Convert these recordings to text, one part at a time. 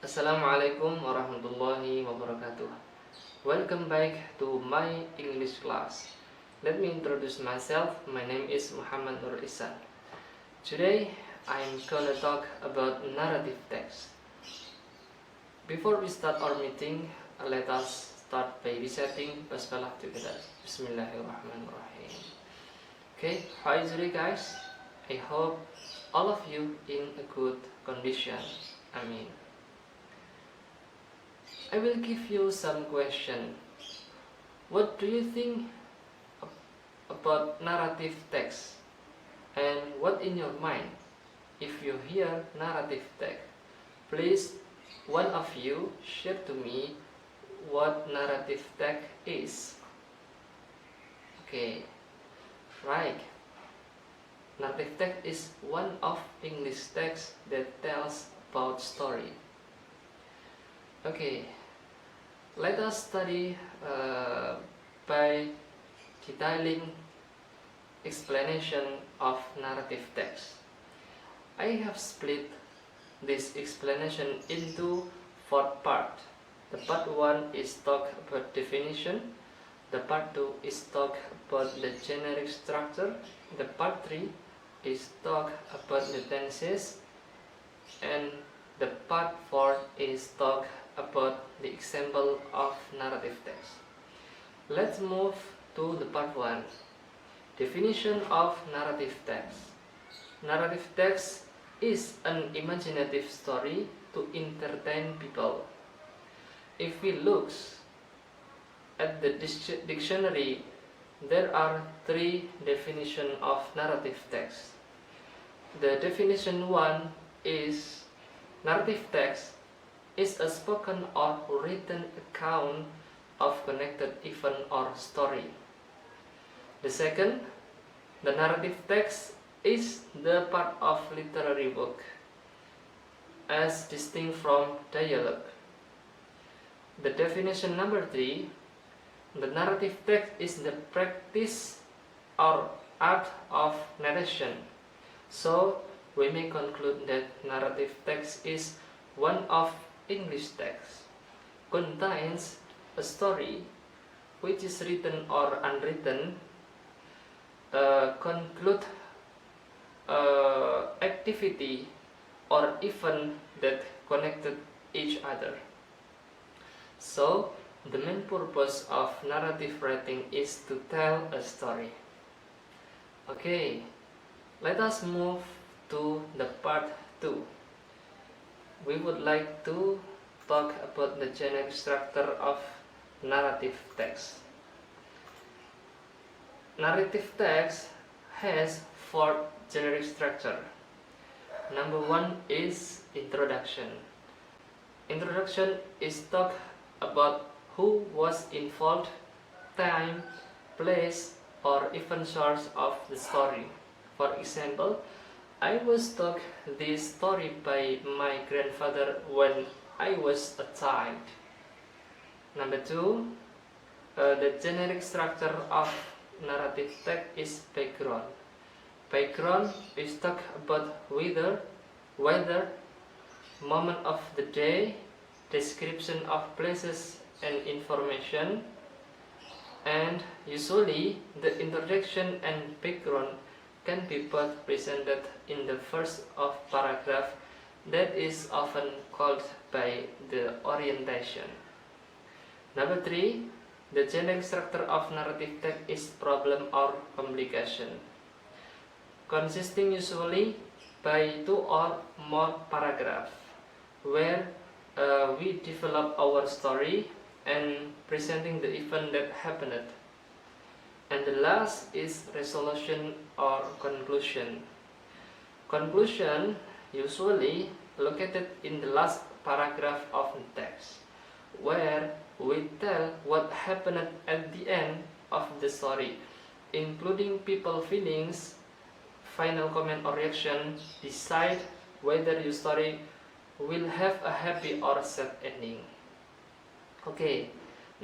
Assalamualaikum warahmatullahi wabarakatuh. Welcome back to my English class. Let me introduce myself. My name is Muhammad Nurul Ichsan. Today I'm gonna talk about narrative text. Before we start our meeting, let us start by reciting Basmalah together. Bismillahirrahmanirrahim. Okay, how is it guys? I hope all of you in a good condition. Amin. I will give you some question. What do you think about narrative text? And what in your mind? If you hear narrative text, please one of you share to me what narrative text is. Okay, right. Narrative text is one of English text that tells about story. Okay, let us study by detailing explanation of narrative text. I have split this explanation into 4 parts. The part 1 is talk about definition. The part 2 is talk about the generic structure. The part 3 is talk about the tenses. And the part 4 is talk about the example of narrative text. Let's move to the part 1. Definition of narrative text. Narrative text is an imaginative story to entertain people. If we look at the dictionary, there are 3 definitions of narrative text. The definition 1 is narrative text is a spoken or written account of connected event or story. The second, the narrative text is the part of literary work as distinct from dialogue. The definition number 3, the narrative text is the practice or art of narration. So we may conclude that narrative text is one of English text, contains a story which is written or unwritten, conclude activity or event that connected each other. So the main purpose of narrative writing is to tell a story. Okay, let us move to the part 2. We would like to talk about the generic structure of narrative text. Narrative text has 4 generic structure. Number 1 is introduction. Introduction is talk about who was involved, time, place, or even source of the story. For example, I was taught this story by my grandfather when I was a child. Number 2, the generic structure of narrative text is background. Background is talk about weather, moment of the day, description of places and information, and usually the introduction and background can be both presented in the first of paragraph that is often called by the orientation. Number 3, the generic structure of narrative text is problem or complication, consisting usually by 2 or more paragraphs, where we develop our story and presenting the event that happened. And the last is resolution or conclusion. Conclusion usually located in the last paragraph of the text, where we tell what happened at the end of the story, including people's feelings, final comment or reaction, decide whether your story will have a happy or sad ending. Okay,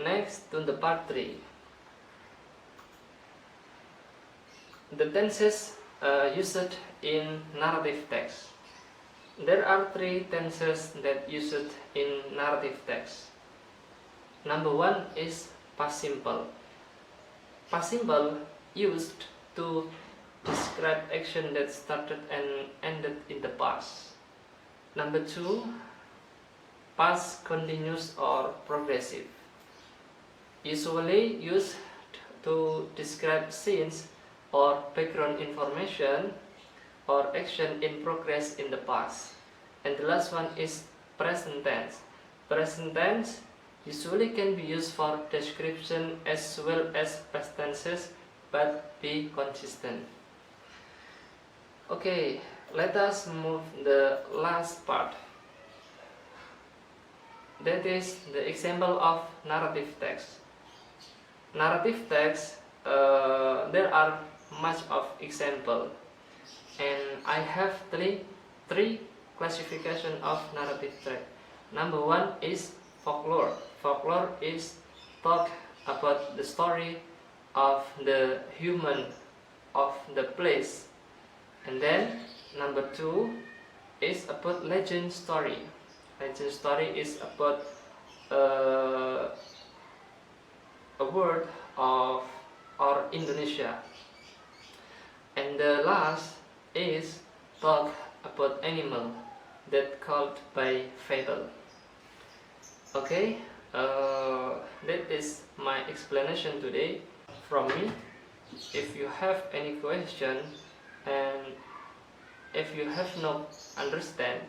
next to the part 3. The tenses used in narrative text. There are three tenses that used in narrative text. Number one is past simple. Past simple used to describe action that started and ended in the past. Number two, past continuous or progressive. Usually used to describe scenes or background information or action in progress in the past. And the last one is present tense. Present tense usually can be used for description as well as past tenses, but be consistent. Okay, let us move the last part. That is the example of narrative text. Narrative text, there are much of example, and I have three classification of narrative text. Number one is folklore. Folklore is talk about the story of the human of the place. And then number two is about legend story. Legend story is about a word of or Indonesia. And the last is talk about animal that called by fable. Okay, that is my explanation today from me. If you have any question and if you have no understand,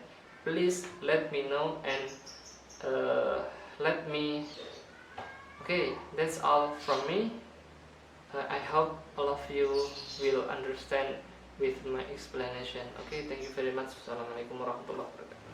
please let me know and let me. Okay, that's all from me. I hope all of you will understand with my explanation. Okay, thank you very much. Assalamualaikum warahmatullahi wabarakatuh.